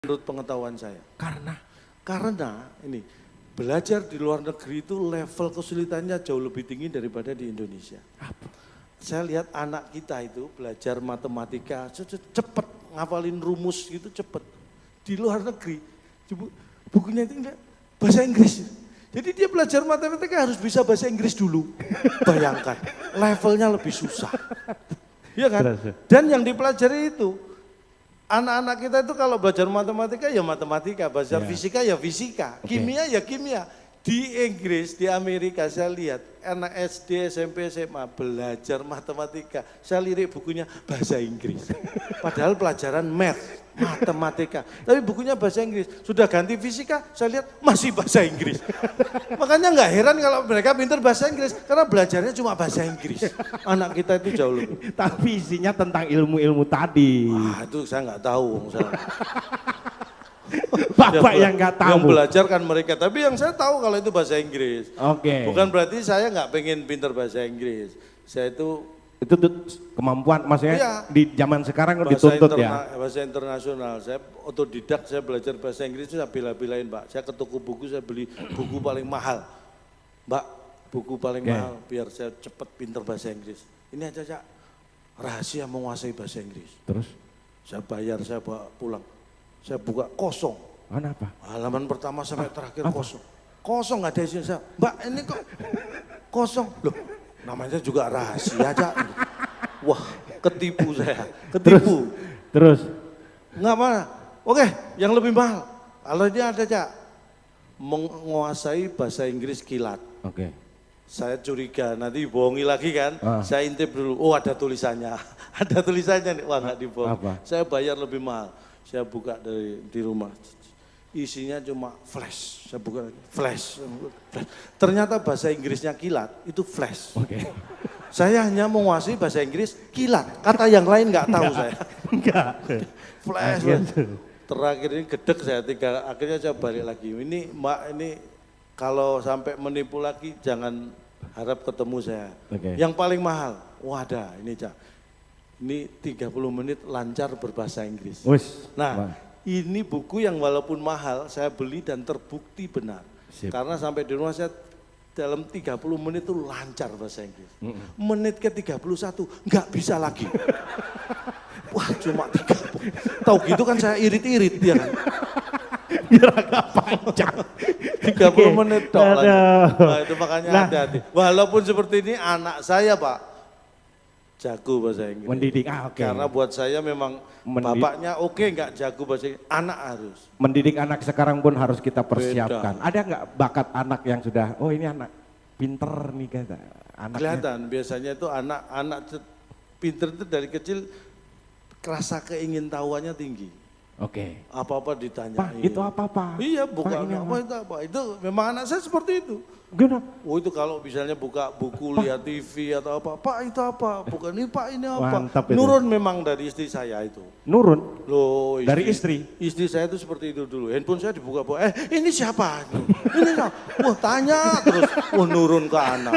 menurut pengetahuan saya. Karena Karena ini belajar di luar negeri itu level kesulitannya jauh lebih tinggi daripada di Indonesia. apa? Saya lihat anak kita itu belajar matematika cepet, ngafalin rumus gitu cepet. Di luar negeri, bukunya itu enggak bahasa Inggris. Jadi dia belajar matematika harus bisa bahasa Inggris dulu. Bayangkan, levelnya lebih susah. Iya kan? Dan yang dipelajari itu, anak-anak kita itu kalau belajar matematika ya matematika, belajar fisika ya fisika, kimia ya kimia. Di Inggris, di Amerika saya lihat anak SD, SMP, SMA belajar matematika. Saya lirik bukunya bahasa Inggris. Padahal pelajaran math, matematika. Tapi bukunya bahasa Inggris. Sudah ganti fisika, saya lihat masih bahasa Inggris. Makanya nggak heran kalau mereka pintar bahasa Inggris. Karena belajarnya cuma bahasa Inggris. Anak kita itu jauh lebih. Tapi isinya tentang ilmu-ilmu tadi. Wah itu saya nggak tahu. Bapak yang nggak tahu. Yang belajar kan mereka, tapi yang saya tahu kalau itu bahasa Inggris. Oke. Bukan berarti saya nggak pengen pintar bahasa Inggris. Saya itu kemampuan maksudnya iya, di zaman sekarang dituntut ya. Bahasa internasional. Saya otodidak, saya belajar bahasa Inggris itu saya bela-belain, Pak. Saya ke toko buku, saya beli buku paling mahal. Mbak, buku paling mahal biar saya cepat pintar bahasa Inggris. Ini aja, Cak. Rahasia menguasai bahasa Inggris. Terus? Saya bayar, saya bawa pulang. Saya buka kosong. Kenapa? Halaman pertama sampai terakhir kosong. Kosong nggak ada isinya. Saya, Mbak ini kok kosong? Loh, namanya juga rahasia aja. Wah, ketipu saya. Ketipu. Terus? Nggak mana. Oke, yang lebih mahal. Kalau ini ada, Cak. Menguasai bahasa Inggris kilat. Oke. Saya curiga, nanti bohongi lagi kan. Saya intip dulu, oh ada tulisannya. Ada tulisannya nih, wah nggak dibohong. Saya bayar lebih mahal. Saya buka di rumah, isinya cuma flash. Saya buka flash. Ternyata bahasa Inggrisnya kilat, itu flash. Saya hanya menguasai bahasa Inggris kilat, kata yang lain nggak tahu saya. Enggak. Flash. Terakhir ini gedek saya, akhirnya saya balik lagi. Ini Mbak, ini kalau sampai menipu lagi jangan harap ketemu saya. Yang paling mahal, wadah ini Cak. Ini 30 menit lancar berbahasa Inggris. Nah, ini buku yang walaupun mahal saya beli dan terbukti benar. Karena sampai di rumah saya dalam 30 menit itu lancar bahasa Inggris. Menit ke 31 nggak bisa lagi. Wah cuma 30. Tahu gitu kan saya irit-irit ya kan. Biar agak panjang. 30 menit dong. Nah, itu makanya hati-hati. Walaupun seperti ini anak saya Pak. Jago bahasa Inggris. Mendidik, Karena buat saya memang bapaknya oke nggak jago bahasa Inggris, anak harus. Mendidik anak sekarang pun harus kita persiapkan. Ada nggak bakat anak yang sudah, oh ini anak pinter nih kata anaknya. Kelihatan biasanya itu anak-anak pinter itu dari kecil rasa keingintahuannya tinggi. Apa-apa ditanyain. Pak itu apa-apa? Iya bukan apa itu apa. Itu memang anak saya seperti itu. Gimana? Oh itu kalau misalnya buka buku, lihat TV atau apa, Pak itu apa? Bukan ini Pak ini apa? Mantap itu. Nurun memang dari istri saya itu. Nurun? Loh, dari istri? Istri saya itu seperti itu dulu. Handphone saya dibuka-buka, ini siapa? Ini siapa? Wah tanya terus, wah nurun ke anak.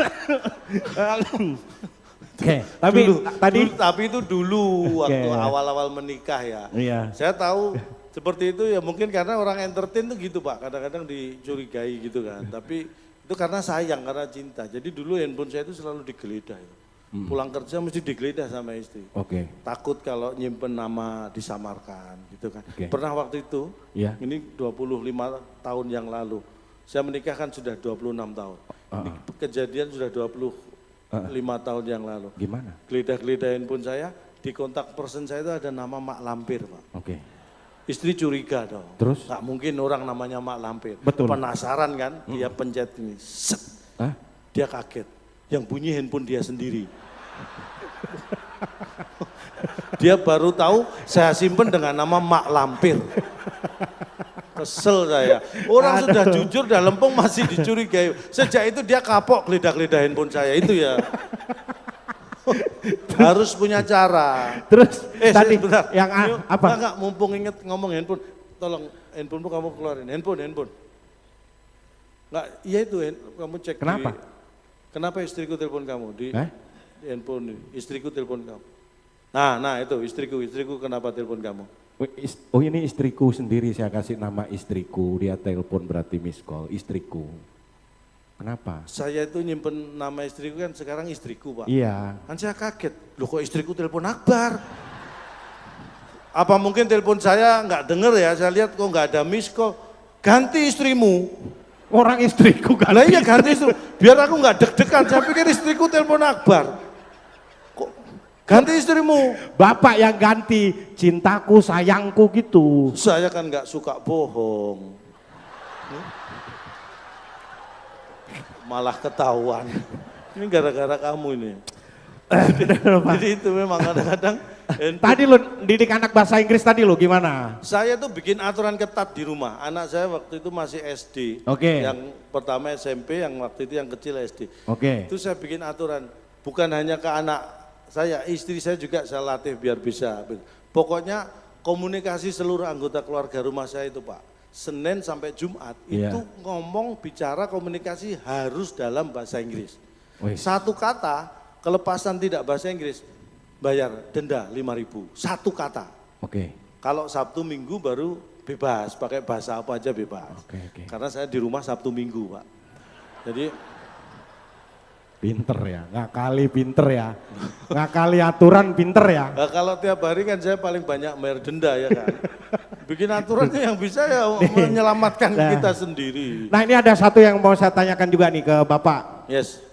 Tapi itu dulu waktu awal-awal menikah ya. Iya. Saya tahu seperti itu ya mungkin karena orang entertain tuh gitu Pak. Kadang-kadang dicurigai gitu kan. Tapi itu karena sayang, karena cinta. Jadi dulu handphone saya itu selalu digeledah. Pulang kerja mesti digeledah sama istri. Takut kalau nyimpen nama disamarkan gitu kan. Pernah waktu itu, ini 25 tahun yang lalu. Saya menikah kan sudah 26 tahun. Ini kejadian sudah 25 tahun yang lalu. Gimana? Geledah-geledah handphone saya, di kontak person saya itu ada nama Mak Lampir Pak. Istri curiga dong. Terus? Gak mungkin orang namanya Mak Lampir. Betul. Penasaran kan, dia pencet ini. Set. Dia kaget. Yang bunyi handphone dia sendiri. Dia baru tahu saya simpen dengan nama Mak Lampir. Kesel saya. Orang sudah jujur, dah lempeng masih dicurigai. Sejak itu dia kapok geledah-geledah handphone saya itu ya. Harus punya cara. Terus tadi sebentar. Yang apa? Enggak, mumpung inget ngomong handphone, tolong handphonemu kamu keluarin. Handphone. Enggak, iya itu kamu cek. Kenapa? Kenapa istriku telepon kamu di handphone? Istriku telepon kamu. Nah itu istriku kenapa telepon kamu? Oh ini istriku sendiri, saya kasih nama istriku, dia telepon berarti miss call, istriku. Kenapa? Saya itu nyimpen nama istriku kan sekarang istriku Pak. Iya. Kan saya kaget, loh kok istriku telepon Akbar? Apa mungkin telepon saya nggak denger ya, saya lihat kok nggak ada miss call. Ganti istrimu. Orang istriku kan? Lah iya ganti istri, biar aku nggak deg-degan, saya pikir istriku telepon Akbar. Kok ganti istrimu? Bapak yang ganti, cintaku, sayangku gitu. Saya kan nggak suka bohong. Malah ketahuan. Ini gara-gara kamu ini. Jadi itu memang kadang-kadang. Tadi lo didik anak bahasa Inggris tadi lo gimana? Saya tuh bikin aturan ketat di rumah. Anak saya waktu itu masih SD. Oke. Yang pertama SMP, yang waktu itu yang kecil SD. Oke. Itu saya bikin aturan. Bukan hanya ke anak saya, istri saya juga saya latih biar bisa. Pokoknya komunikasi seluruh anggota keluarga rumah saya itu Pak. Senin sampai Jumat itu ngomong, bicara, komunikasi harus dalam bahasa Inggris. Satu kata kelepasan tidak bahasa Inggris bayar denda 5.000. Satu kata. Oke. Kalau Sabtu Minggu baru bebas, pakai bahasa apa aja bebas. Oke. Karena saya di rumah Sabtu Minggu Pak. Jadi pinter ya, ngakali pinter ya. Ngakali aturan pinter ya. nah, kalau tiap hari kan saya paling banyak bayar denda ya kan. Bikin aturannya yang bisa ya menyelamatkan kita sendiri. Nah ini ada satu yang mau saya tanyakan juga nih ke Bapak. Yes.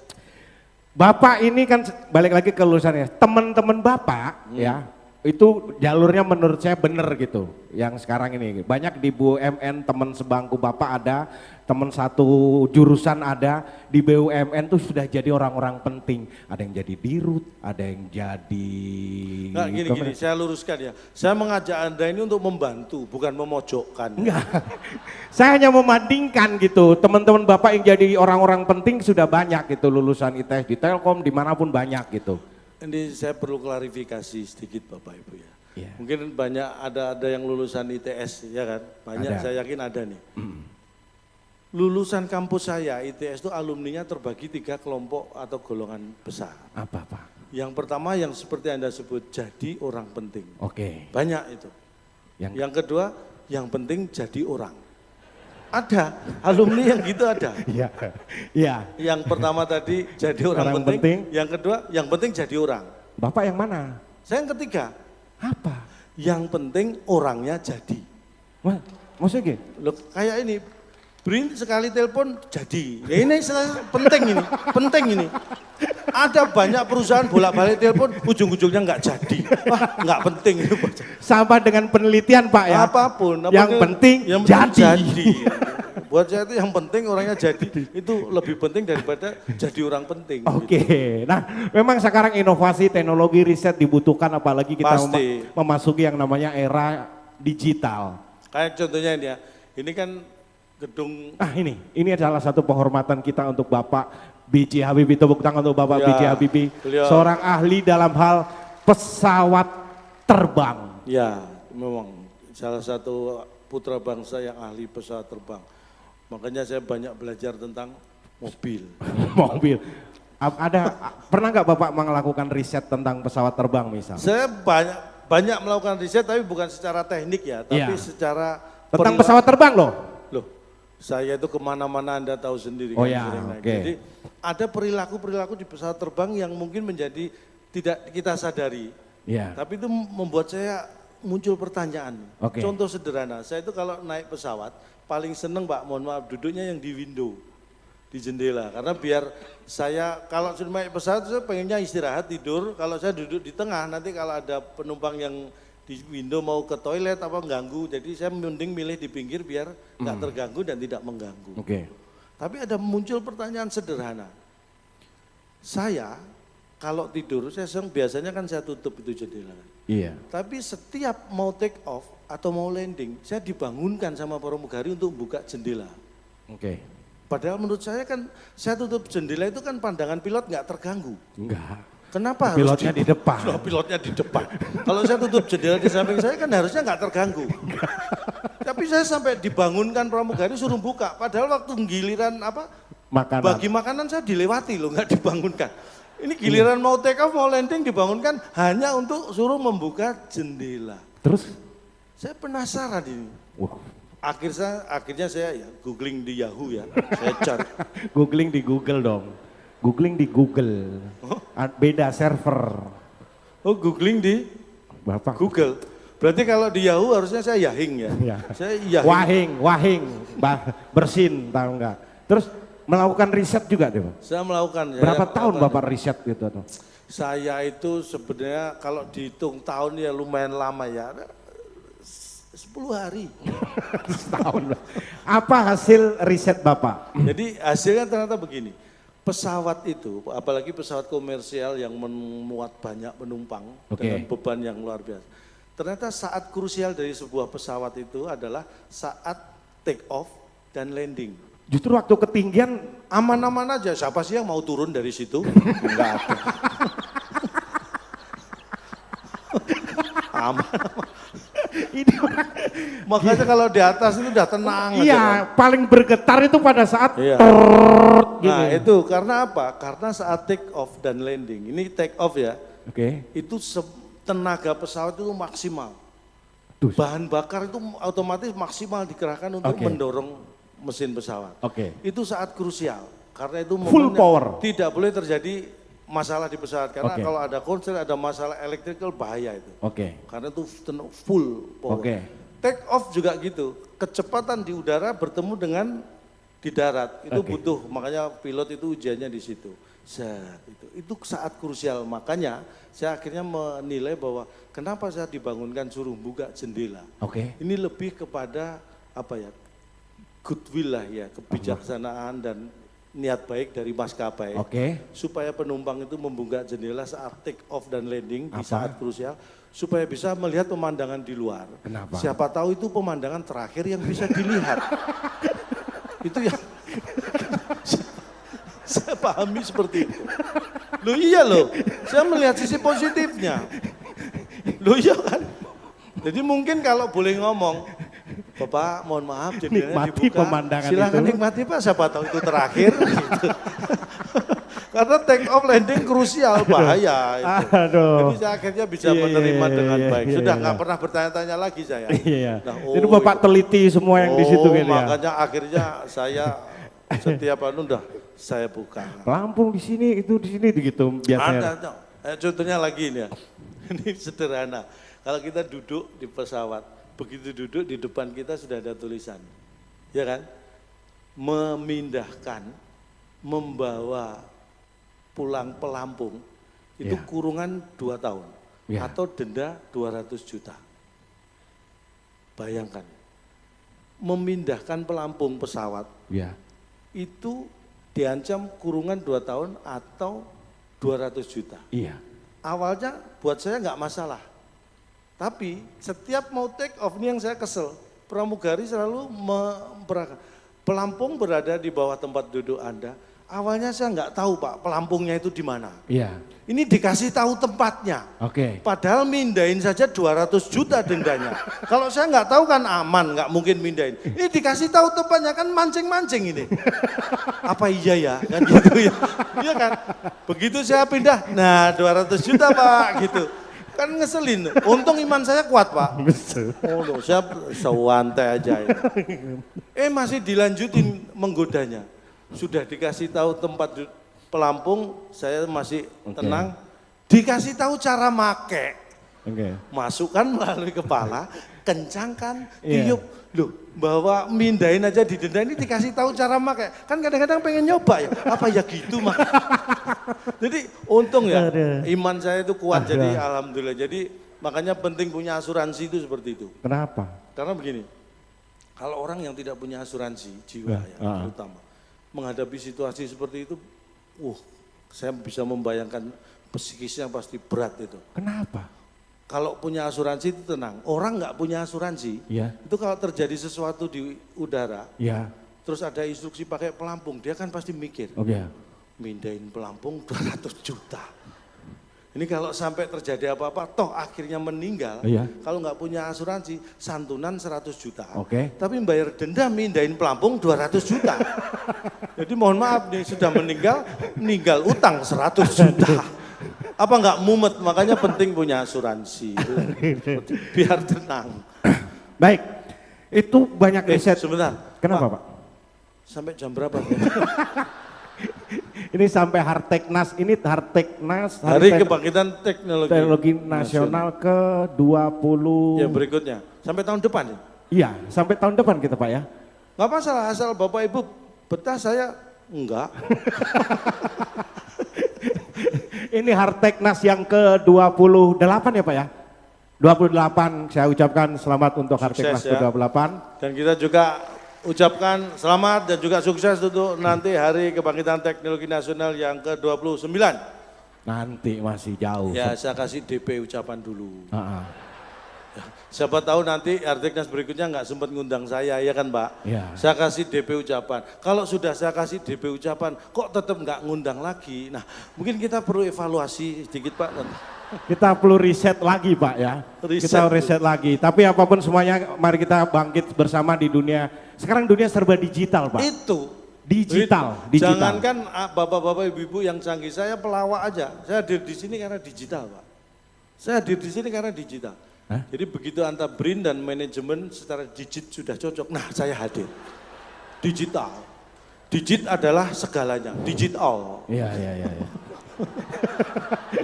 Bapak ini kan balik lagi ke lulusannya, teman-teman Bapak ya, itu jalurnya menurut saya bener gitu. Yang sekarang ini banyak di BUMN teman sebangku Bapak ada, teman satu jurusan ada, di BUMN tuh sudah jadi orang-orang penting. Ada yang jadi dirut, ada yang jadi... Nah gini, saya luruskan ya. Saya mengajak Anda ini untuk membantu, bukan memojokkan. Enggak, saya hanya membandingkan gitu. Teman-teman Bapak yang jadi orang-orang penting sudah banyak gitu, lulusan ITS di Telkom, dimanapun banyak gitu. Ini saya perlu klarifikasi sedikit Bapak Ibu ya. Yeah. Mungkin banyak ada yang lulusan ITS ya kan, banyak saya yakin ada nih. Lulusan kampus saya ITS itu alumninya terbagi 3 kelompok atau golongan besar. Apa Pak? Yang pertama yang seperti Anda sebut jadi orang penting. Oke. Banyak itu. Yang kedua yang penting jadi orang. Ada alumni yang gitu ada. Iya. Iya. Yang pertama tadi jadi orang penting. Yang kedua yang penting jadi orang. Bapak yang mana? Saya yang ketiga. Apa? Yang penting orangnya jadi. Maksudnya gitu? Loh, kayak ini, Brin sekali telepon jadi. Ya ini penting ini, penting ini. Ada banyak perusahaan bolak-balik telepon, ujung-ujungnya nggak jadi. Wah, nggak penting itu. Sama dengan penelitian Pak ya. Apapun. Yang penting jadi. Buat saya itu yang penting orangnya jadi. Itu lebih penting daripada jadi orang penting. Oke. Gitu. Nah, memang sekarang inovasi, teknologi, riset dibutuhkan apalagi kita memasuki yang namanya era digital. Kayak contohnya ini ya, ini kan gedung. Ini adalah satu penghormatan kita untuk Bapak B.J. Habibie, tepuk tangan untuk Bapak B.J. Habibie, seorang ahli dalam hal pesawat terbang. Ya, memang salah satu putra bangsa yang ahli pesawat terbang. Makanya saya banyak belajar tentang mobil. Mobil. Pernah nggak Bapak melakukan riset tentang pesawat terbang misal? Saya banyak melakukan riset tapi bukan secara teknik ya, tapi secara tentang pesawat terbang loh. Saya itu kemana-mana Anda tahu sendiri. Oh ya, oke. Jadi ada perilaku-perilaku di pesawat terbang yang mungkin menjadi tidak kita sadari. Iya. Tapi itu membuat saya muncul pertanyaan. Oke. Contoh sederhana, saya itu kalau naik pesawat paling seneng Pak, mohon maaf duduknya yang di window, di jendela. Karena biar saya kalau sudah naik pesawat saya pengennya istirahat tidur. Kalau saya duduk di tengah nanti kalau ada penumpang yang di window mau ke toilet apa ganggu, jadi saya mending milih di pinggir biar nggak terganggu dan tidak mengganggu. Oke. Tapi ada muncul pertanyaan sederhana. Saya kalau tidur saya biasanya kan saya tutup itu jendela. Iya. Tapi setiap mau take off atau mau landing, saya dibangunkan sama pramugari untuk buka jendela. Oke. Padahal menurut saya kan saya tutup jendela itu kan pandangan pilot nggak terganggu. Enggak. Kenapa pilotnya di depan? Pilotnya di depan. Kalau saya tutup jendela di samping saya kan harusnya nggak terganggu. Tapi saya sampai dibangunkan pramugari suruh buka. Padahal waktu giliran bagi makanan saya dilewati loh, nggak dibangunkan. Ini giliran mau take off, mau landing dibangunkan hanya untuk suruh membuka jendela. Terus? Saya penasaran ini. Wah. Akhirnya saya ya googling di Yahoo ya, saya cari. Googling di Google dong. Googling di Google. Beda server. Oh googling di Bapak. Google. Berarti kalau di Yahoo harusnya saya Yahing ya. Ya. Saya Yahing. Wahing, bersin tahu enggak. Terus melakukan riset juga tuh. Saya melakukan. Berapa tahun Bapak riset gitu tuh? Saya itu sebenarnya kalau dihitung tahun ya lumayan lama ya. 10 hari. Setahun. Apa hasil riset Bapak? Jadi hasilnya ternyata begini. Pesawat itu, apalagi pesawat komersial yang memuat banyak penumpang dengan beban yang luar biasa. Ternyata saat krusial dari sebuah pesawat itu adalah saat take off dan landing. Justru waktu ketinggian aman-aman aja, siapa sih yang mau turun dari situ? Enggak ada. Aman. ini Makanya kalau di atas itu udah tenang. Iya, aja, paling bergetar itu pada saat iya. Gitu. Nah itu karena apa? Karena saat take off dan landing. Ini take off ya. Oke. Itu tenaga pesawat itu maksimal. Bahan bakar itu otomatis maksimal dikerahkan untuk mendorong mesin pesawat. Itu saat krusial. Karena itu full power. Tidak boleh terjadi masalah di pesawat. Karena kalau ada konser, ada masalah electrical bahaya itu. Karena itu full power. Take off juga gitu. Kecepatan di udara bertemu dengan di darat. Itu butuh, makanya pilot itu ujiannya di situ. Itu saat krusial. Makanya saya akhirnya menilai bahwa kenapa saya dibangunkan suruh buka jendela. Ini lebih kepada apa ya? Goodwill lah ya, kebijaksanaan dan niat baik dari maskapai. Supaya penumpang itu membuka jendela saat take off dan landing di saat krusial. Supaya bisa melihat pemandangan di luar. Kenapa? Siapa tahu itu pemandangan terakhir yang bisa dilihat. Itu ya. Saya pahami seperti itu. Loh iya loh, saya melihat sisi positifnya. Loh iya kan. Jadi mungkin kalau boleh ngomong, Bapak mohon maaf jendelanya dibuka, silakan nikmati Pak, siapa tahu itu terakhir. Gitu. Karena take off landing krusial, bahaya itu. Jadi saya akhirnya bisa menerima dengan baik. Sudah nggak pernah bertanya-tanya lagi saya. Nah, itu Bapak teliti semua yang di situ gitu ya. Makanya akhirnya saya setiap udah saya buka. Lampung di sini, itu di sini gitu biasanya. Ada. Contohnya lagi ini ya. Ini sederhana. Kalau kita duduk di pesawat, begitu duduk di depan kita sudah ada tulisan. Ya kan? Memindahkan, membawa pulang pelampung itu kurungan 2 tahun atau denda 200 juta. Bayangkan, memindahkan pelampung pesawat itu diancam kurungan 2 tahun atau 200 juta. Awalnya buat saya nggak masalah, tapi setiap mau take off ini yang saya kesel. Pramugari selalu pelampung berada di bawah tempat duduk Anda. Awalnya saya nggak tahu Pak, pelampungnya itu di mana. Ini dikasih tahu tempatnya. Padahal mindahin saja 200 juta dendanya. Kalau saya nggak tahu kan aman, nggak mungkin mindahin. Ini dikasih tahu tempatnya, kan mancing-mancing ini. Apa iya ya? Kan gitu ya. Iya kan? Begitu saya pindah, nah 200 juta Pak gitu. Kan ngeselin. Untung iman saya kuat Pak. Oh loh, saya sewantai aja. Masih dilanjutin menggodanya. Sudah dikasih tahu tempat pelampung, saya masih tenang. Dikasih tahu cara make. Masukkan melalui kepala, kencangkan, tiup. Loh, bawa mindahin aja di denda, ini dikasih tahu cara make. Kan kadang-kadang pengen nyoba ya, apa ya gitu Mak. Jadi untung ya, iman saya itu kuat, jadi alhamdulillah. Jadi makanya penting punya asuransi itu seperti itu. Kenapa? Karena begini, kalau orang yang tidak punya asuransi jiwa ya terutama, menghadapi situasi seperti itu, saya bisa membayangkan psikisnya pasti berat itu. Kenapa? Kalau punya asuransi itu tenang. Orang nggak punya asuransi, itu kalau terjadi sesuatu di udara, terus ada instruksi pakai pelampung, dia kan pasti mikir, mindahin pelampung 200 juta. Ini kalau sampai terjadi apa-apa, toh akhirnya meninggal, kalau nggak punya asuransi, santunan 100 juta. Tapi bayar denda mindahin pelampung 200 juta. Jadi mohon maaf nih, sudah meninggal utang 100 juta. Apa nggak mumet, makanya penting punya asuransi. Biar tenang. Baik, itu banyak riset. Sebentar. Kenapa Pak? Sampai jam berapa? Ini sampai Harteknas, ini Harteknas. Hari Kebangkitan Teknologi Nasional ke-20. Ya berikutnya, sampai tahun depan ya? Iya, sampai tahun depan kita Pak ya. Nggak masalah, asal Bapak Ibu betah, saya enggak. Ini Harteknas yang ke-28 ya Pak ya? 28, saya ucapkan selamat untuk Harteknas ya. ke-28. Dan kita juga ucapkan selamat dan juga sukses untuk nanti Hari Kebangkitan Teknologi Nasional yang ke-29. Nanti masih jauh. Ya saya kasih DP ucapan dulu. Ya, siapa tahu nanti Harteknas berikutnya nggak sempat ngundang saya, ya kan Pak? Ya. Saya kasih DP ucapan. Kalau sudah saya kasih DP ucapan, kok tetap nggak ngundang lagi? Nah, mungkin kita perlu evaluasi sedikit Pak. Kita perlu riset lagi Pak ya. Kita riset lagi. Tapi apapun semuanya, mari kita bangkit bersama di dunia. Sekarang dunia serba digital Pak. Itu. Digital. Jangankan bapak-bapak ibu-ibu yang canggih, saya pelawak aja. Saya hadir di sini karena digital Pak. Saya hadir di sini karena digital. Hah? Jadi begitu antara BRIN dan manajemen secara digit sudah cocok, nah saya hadir. Digital. Digit adalah segalanya, digital. Iya.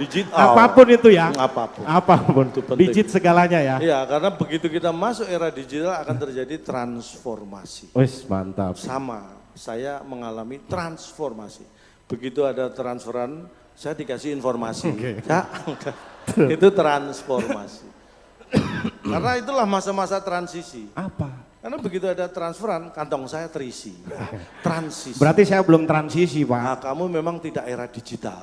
Digital. Apapun itu ya. Apapun. Itu penting. Digit segalanya ya. Iya, karena begitu kita masuk era digital akan terjadi transformasi. Wis mantap. Sama, saya mengalami transformasi. Begitu ada transferan, saya dikasih informasi. Okay. Ya, itu transformasi. Karena itulah masa-masa transisi. Apa? Karena begitu ada transferan, kantong saya terisi. Transisi. Berarti saya belum transisi Pak. Nah, kamu memang tidak era digital.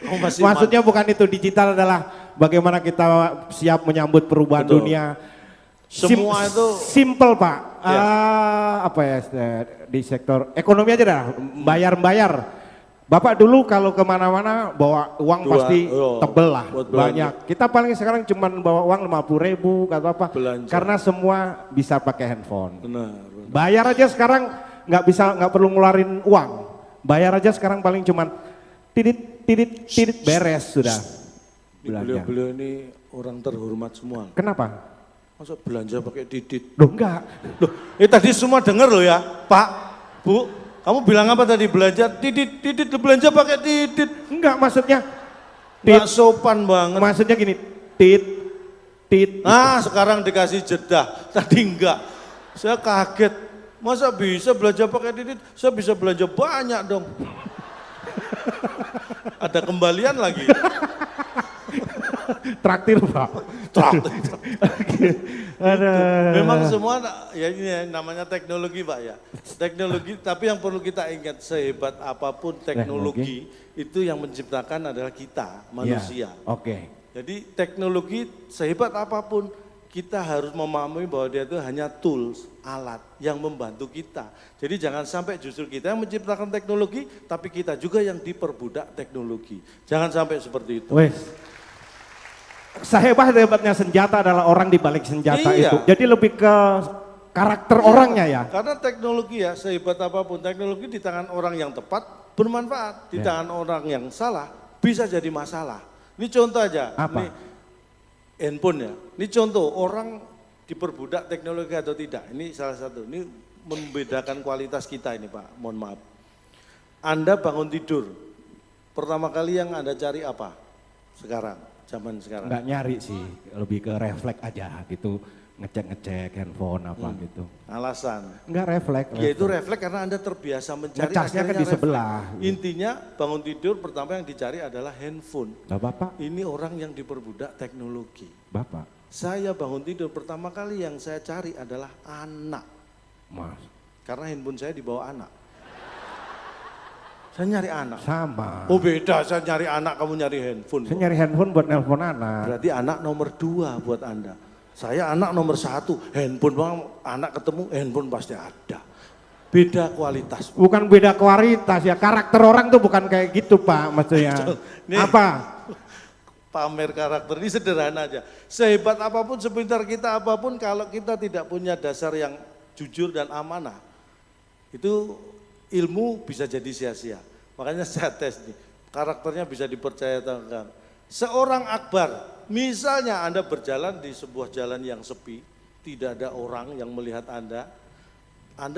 Kamu masih Maksudnya bukan itu, digital adalah bagaimana kita siap menyambut perubahan Betul. dunia. Semua itu simple Pak. Ya. Apa ya di sektor ekonomi aja dah, bayar-bayar. Bapak dulu kalau kemana-mana bawa uang pasti tebel lah, banyak. Kita paling sekarang cuma bawa uang 50.000 atau apa, belanja. Karena semua bisa pakai handphone. Benar. Bayar aja sekarang nggak perlu ngeluarin uang. Bayar aja sekarang paling cuma tidit beres sudah. Beliau-beliau ini orang terhormat semua. Kenapa? Masa belanja pakai didit? Loh enggak. Loh, tadi semua dengar loh ya, Pak, Bu. Kamu bilang apa tadi, belanja didit, belanja pakai didit. Enggak, maksudnya nggak sopan banget. Maksudnya gini, tit. Nah, sekarang dikasih jeda, tadi enggak. Saya kaget, masa bisa belanja pakai didit? Saya bisa belanja banyak dong. Ada kembalian lagi. Traktir Pak. Traktir. Memang semua ya ini namanya teknologi Pak ya. Teknologi, tapi yang perlu kita ingat, sehebat apapun teknologi itu yang menciptakan adalah kita, manusia. Ya, Oke. Jadi teknologi sehebat apapun kita harus memahami bahwa dia itu hanya tools, alat yang membantu kita. Jadi jangan sampai justru kita yang menciptakan teknologi, tapi kita juga yang diperbudak teknologi. Jangan sampai seperti itu. Wes. Sehebat-hebatnya senjata adalah orang di balik senjata itu. Jadi lebih ke karakter orangnya ya. Karena teknologi ya, sehebat apapun teknologi di tangan orang yang tepat bermanfaat, di tangan orang yang salah bisa jadi masalah. Ini contoh aja. Apa? Ini handphone ya. Ini contoh orang diperbudak teknologi atau tidak. Ini salah satu. Ini membedakan kualitas kita ini Pak. Mohon maaf. Anda bangun tidur, pertama kali yang Anda cari apa? Sekarang, zaman sekarang. Enggak nyari sih, lebih ke refleks aja gitu. Ngecek handphone apa gitu. Alasan? Enggak refleks. Ya itu refleks karena Anda terbiasa mencari. Ngecasnya kan di sebelah. Intinya bangun tidur pertama yang dicari adalah handphone. Nah, Bapak? Ini orang yang diperbudak teknologi. Bapak? Saya bangun tidur pertama kali yang saya cari adalah anak. Mas. Karena handphone saya dibawa anak. Saya nyari anak. Sama. Oh beda, saya nyari anak, kamu nyari handphone. Saya nyari handphone buat nelpon anak. Berarti anak nomor 2 buat Anda. Saya anak nomor 1, handphone bang, anak ketemu handphone pasti ada. Beda kualitas. Bukan beda kualitas ya, karakter orang tuh bukan kayak gitu Pak maksudnya. Nih, apa? Pamer karakter ini sederhana aja. Sehebat apapun, sepintar kita apapun, kalau kita tidak punya dasar yang jujur dan amanah, itu ilmu bisa jadi sia-sia. Makanya saya tes nih, karakternya bisa dipercaya atau enggak. Seorang Akbar, misalnya Anda berjalan di sebuah jalan yang sepi, tidak ada orang yang melihat Anda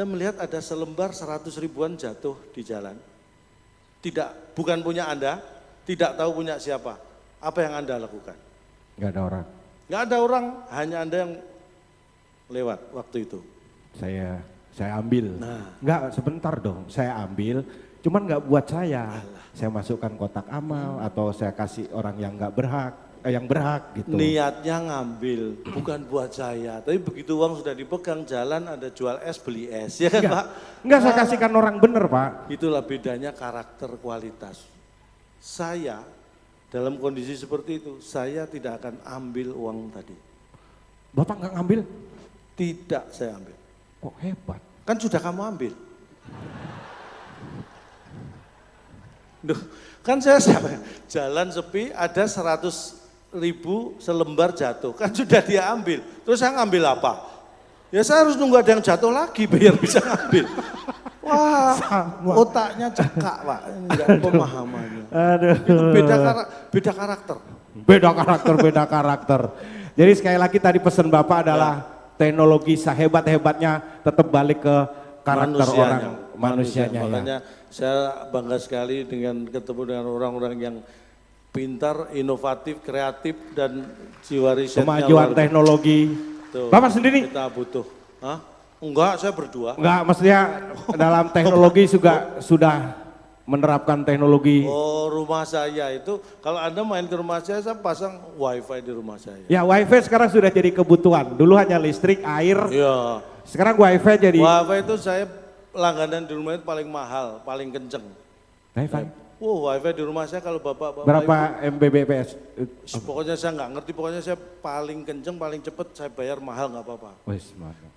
melihat ada selembar 100 ribuan jatuh di jalan. Bukan punya Anda, tidak tahu punya siapa. Apa yang Anda lakukan? Nggak ada orang. Nggak ada orang, hanya Anda yang lewat waktu itu. Saya ambil. Nah. Nggak, sebentar dong, saya ambil. Cuman nggak buat saya. Saya masukkan kotak amal atau saya kasih orang yang nggak berhak. Yang berhak gitu. Niatnya ngambil, bukan buat saya. Tapi begitu uang sudah dipegang, jalan ada jual es, beli es. Ya kan Pak? Enggak, saya kasihkan orang bener Pak. Itulah bedanya karakter kualitas. Saya dalam kondisi seperti itu, saya tidak akan ambil uang tadi. Bapak nggak ngambil? Tidak saya ambil. Kok hebat? Kan sudah kamu ambil. Duh, kan saya jalan sepi ada 100 ribu selembar jatuh, kan sudah dia ambil. Terus saya ngambil apa? Ya saya harus nunggu ada yang jatuh lagi biar bisa ngambil. Wah, otaknya cekak Pak, enggak pemahamannya. Aduh. Itu beda karakter. Beda karakter. Jadi sekali lagi tadi pesan Bapak adalah teknologi sehebat-hebatnya tetap balik ke karakter manusianya. Makanya saya bangga sekali dengan ketemu dengan orang-orang yang pintar, inovatif, kreatif, dan jiwa risetnya kemajuan teknologi. Tuh, Bapak sendiri? Kita butuh. Hah? Enggak, saya berdua. Enggak, maksudnya dalam teknologi juga sudah menerapkan teknologi. Oh, rumah saya itu, kalau Anda main ke rumah saya pasang wifi di rumah saya. Ya, wifi sekarang sudah jadi kebutuhan. Dulu hanya listrik, air. Iya. Sekarang wifi jadi. Wifi itu saya langganan di rumah itu paling mahal, paling kenceng. Wifi? Wifi di rumah saya kalau bapak berapa Mbps? Pokoknya saya nggak ngerti, pokoknya saya paling kenceng, paling cepet, saya bayar mahal nggak apa-apa.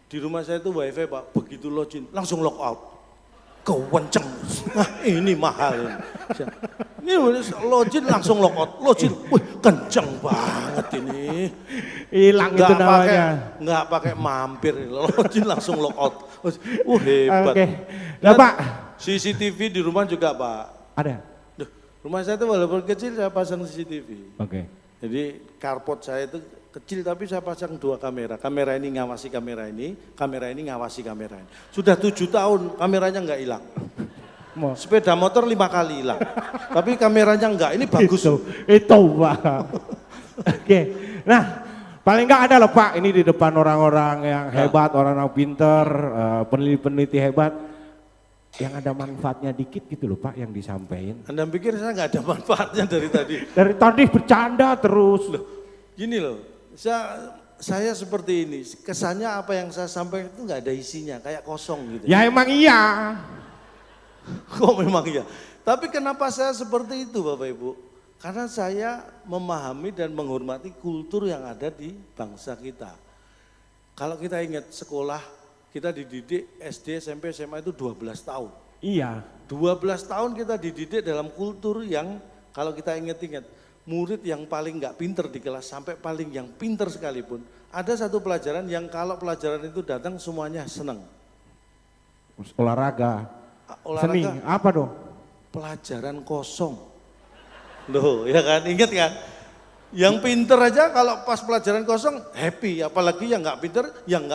Di rumah saya itu wifi Pak, begitu login langsung lock out. Kewenceng, nah ini mahal ini. Ini login langsung lock out, login, wih kenceng banget ini. Hilang itu namanya. Nggak pakai mampir, login langsung lock out. Hebat. Oke. Nah Pak. CCTV di rumah juga Pak. Ada. Rumah saya itu walaupun kecil saya pasang CCTV. Oke. Jadi carport saya itu kecil tapi saya pasang 2 kamera. Kamera ini ngawasi kamera ini ngawasi kamera ini. Sudah 7 tahun kameranya nggak hilang. Sepeda motor 5 kali hilang. Tapi kameranya enggak, ini bagus. Itu Pak. Oke. Nah paling enggak ada loh Pak, ini di depan orang-orang yang hebat, orang-orang pinter, peneliti-peneliti hebat. Yang ada manfaatnya dikit gitu loh Pak yang disampaikan. Anda pikir saya nggak ada manfaatnya dari tadi? Dari tadi bercanda terus. Loh, gini loh, saya seperti ini, kesannya apa yang saya sampaikan itu nggak ada isinya, kayak kosong gitu. Ya emang iya. Kok memang iya? Tapi kenapa saya seperti itu Bapak Ibu? Karena saya memahami dan menghormati kultur yang ada di bangsa kita. Kalau kita ingat sekolah, kita dididik SD, SMP, SMA itu 12 tahun. Iya. 12 tahun kita dididik dalam kultur yang kalau kita ingat-ingat, murid yang paling nggak pinter di kelas sampai paling yang pinter sekalipun, ada satu pelajaran yang kalau pelajaran itu datang semuanya senang. Olahraga. Seni, apa dong? Pelajaran kosong. Loh, ya kan, ingat kan? Yang pinter aja kalau pas pelajaran kosong happy, apalagi yang nggak pinter, yang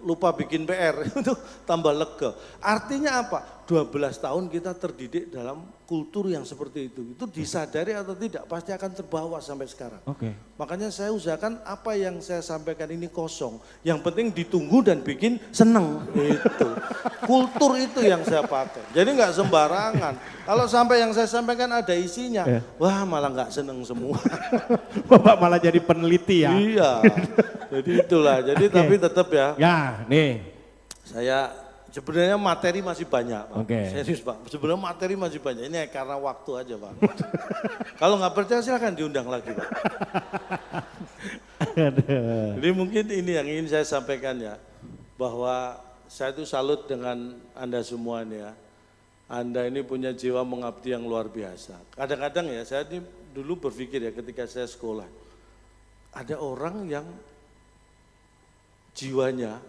lupa bikin PR, itu tambah lega. Artinya apa? 12 tahun kita terdidik dalam kultur yang seperti itu. Itu disadari atau tidak, pasti akan terbawa sampai sekarang. Oke. Makanya saya usahakan apa yang saya sampaikan ini kosong. Yang penting ditunggu dan bikin seneng. Itu. Kultur itu yang saya pakai. Jadi nggak sembarangan. Kalau sampai yang saya sampaikan ada isinya, wah malah nggak seneng semua. Bapak malah jadi peneliti ya? Iya. Jadi itulah. Jadi tapi tetap ya. Ya, nih. Saya sebenarnya materi masih banyak Pak. Oke. Serius Pak, sebenarnya materi masih banyak. Ini karena waktu aja Pak. Kalau nggak percaya silahkan diundang lagi Pak. Jadi mungkin ini yang ingin saya sampaikan ya. Bahwa saya itu salut dengan Anda semua nih ya. Anda ini punya jiwa mengabdi yang luar biasa. Kadang-kadang ya saya ini dulu berpikir ya ketika saya sekolah. Ada orang yang jiwanya,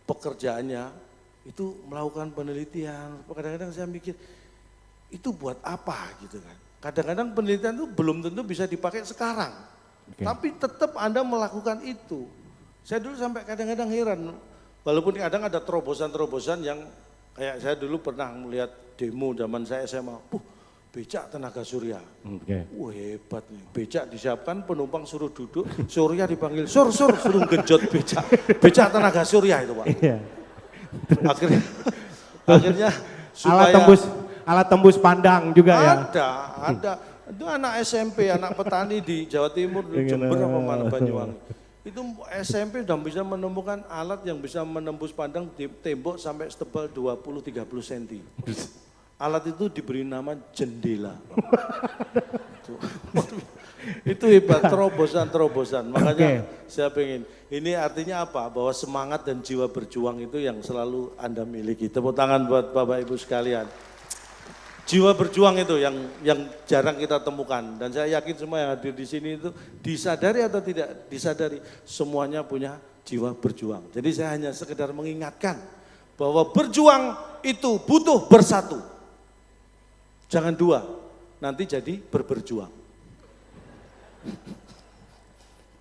pekerjaannya itu melakukan penelitian. Kadang-kadang saya mikir itu buat apa gitu kan. Kadang-kadang penelitian itu belum tentu bisa dipakai sekarang. Tapi tetap Anda melakukan itu. Saya dulu sampai kadang-kadang heran, walaupun kadang ada terobosan-terobosan yang kayak saya dulu pernah melihat demo zaman saya SMA, becak tenaga surya. Wah hebat nih, becak disiapkan, penumpang suruh duduk, surya dipanggil, suruh genjot becak. Becak tenaga surya itu Pak. Akhirnya supaya alat tembus pandang juga ya. Ada. Itu anak SMP, anak petani di Jawa Timur, di Jember apa mana Banyuwangi. Itu SMP sudah bisa menemukan alat yang bisa menembus pandang di tembok sampai setebal 20-30 cm. Alat itu diberi nama jendela. Itu hebat, terobosan. Makanya saya pengen, ini artinya apa? Bahwa semangat dan jiwa berjuang itu yang selalu Anda miliki. Tepuk tangan buat Bapak Ibu sekalian. Jiwa berjuang itu yang jarang kita temukan, dan saya yakin semua yang hadir di sini itu disadari atau tidak disadari semuanya punya jiwa berjuang. Jadi saya hanya sekedar mengingatkan bahwa berjuang itu butuh bersatu. Jangan dua, nanti jadi berjuang.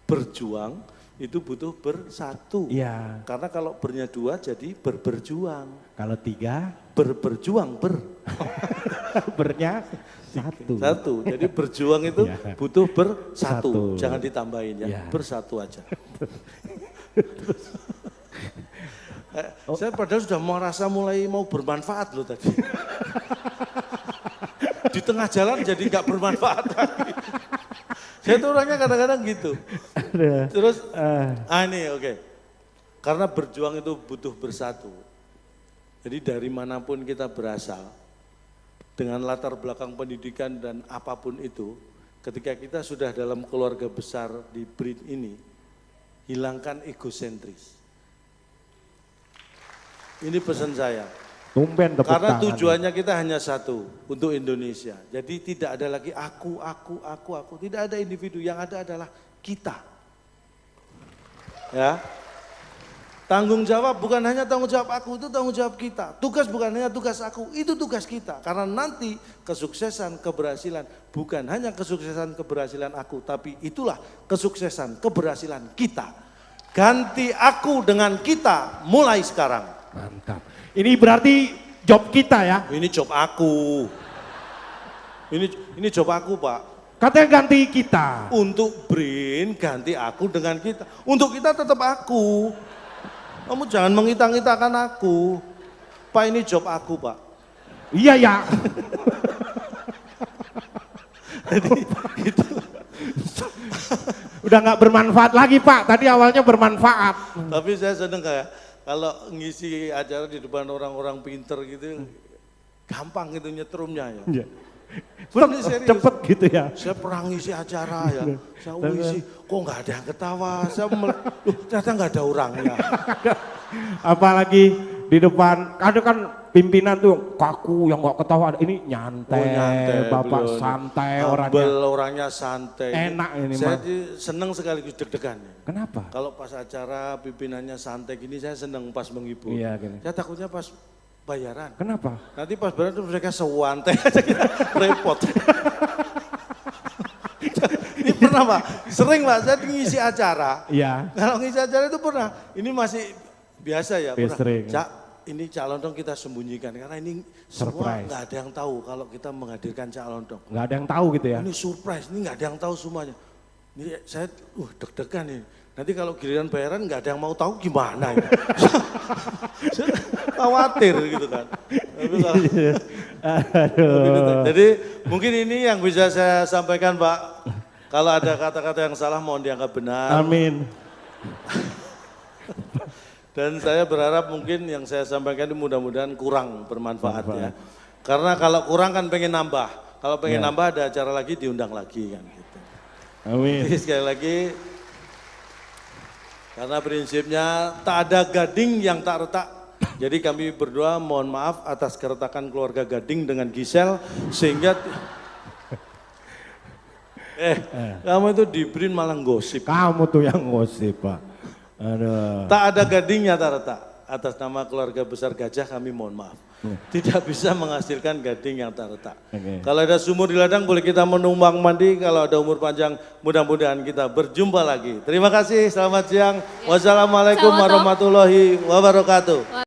Berjuang itu butuh bersatu. Iya. Karena kalau bernya dua jadi berjuang. Kalau tiga berjuang bernya satu. Jadi berjuang itu butuh bersatu. Jangan ditambahin ya. Bersatu aja. Saya padahal sudah merasa mulai mau bermanfaat loh tadi. Di tengah jalan jadi nggak bermanfaat lagi. Saya tuh orangnya kadang-kadang gitu. Terus, ini oke. Karena berjuang itu butuh bersatu. Jadi dari manapun kita berasal, dengan latar belakang pendidikan dan apapun itu, ketika kita sudah dalam keluarga besar di BRIN ini, hilangkan egosentris. Ini pesan saya. Karena tujuannya kita hanya satu, untuk Indonesia. Jadi tidak ada lagi aku. Tidak ada individu, yang ada adalah kita. Ya. Tanggung jawab bukan hanya tanggung jawab aku, itu tanggung jawab kita. Tugas bukan hanya tugas aku, itu tugas kita. Karena nanti kesuksesan, keberhasilan bukan hanya kesuksesan, keberhasilan aku, tapi itulah kesuksesan, keberhasilan kita. Ganti aku dengan kita mulai sekarang. Mantap. Ini berarti job kita ya? Ini job aku. Ini job aku Pak. Katanya ganti kita. Untuk BRIN ganti aku dengan kita. Untuk kita tetap aku. Kamu jangan mengita-ngitakan aku. Pak, ini job aku, Pak. Iya, ya. Jadi itu. Udah nggak bermanfaat lagi, Pak. Tadi awalnya bermanfaat. Tapi saya seneng kayak kalau ngisi acara di depan orang-orang pinter gitu, gampang gitu nyetrumnya ya. Cepet gitu ya. Saya pernah ngisi acara ya, saya ngisi, kok nggak ada yang ketawa, ternyata nggak ada orangnya. Apalagi di depan, ada kan pimpinan tuh kaku yang nggak ketawa, ini nyantai, Bapak santai orangnya santai. Enak ini saya seneng sekaligus deg-degan. Kenapa? Kalau pas acara pimpinannya santai gini saya seneng pas menghibur. Iya, gini. Saya takutnya pas bayaran. Kenapa? Nanti pas bayaran tuh mereka sewantai aja kita repot. Ini pernah Pak, sering Pak, saya ngisi acara. Iya. Kalau ngisi acara itu pernah, ini masih biasa ya. Pernah. Sering. Ini Cak Lontong kita sembunyikan, karena ini semua nggak ada yang tahu kalau kita menghadirkan Cak Lontong. Nggak ada yang tahu gitu ya? Ini surprise, ini nggak ada yang tahu semuanya. Ini saya deg-degan nih. Nanti kalau giliran bayaran nggak ada yang mau tahu gimana ya. Saya khawatir gitu kan. Jadi mungkin ini yang bisa saya sampaikan Pak. Kalau ada kata-kata yang salah mohon dianggap benar. Amin. Dan saya berharap mungkin yang saya sampaikan ini mudah-mudahan kurang bermanfaat ya. Karena kalau kurang kan pengen nambah. Kalau pengen nambah ada acara lagi diundang lagi kan gitu. Amin. Jadi sekali lagi, karena prinsipnya tak ada gading yang tak retak. Jadi kami berdua mohon maaf atas keretakan keluarga Gading dengan Gisel sehingga kamu itu di BRIN malah gosip. Kamu tuh yang gosip Pak. Aduh. Tak ada gadingnya tak retak. atas nama keluarga besar Gajah kami mohon maaf. Tidak bisa menghasilkan gading yang tak retak. Kalau ada sumur di ladang boleh kita menumbang mandi, kalau ada umur panjang mudah-mudahan kita berjumpa lagi. Terima kasih, selamat siang. Wassalamualaikum warahmatullahi wabarakatuh.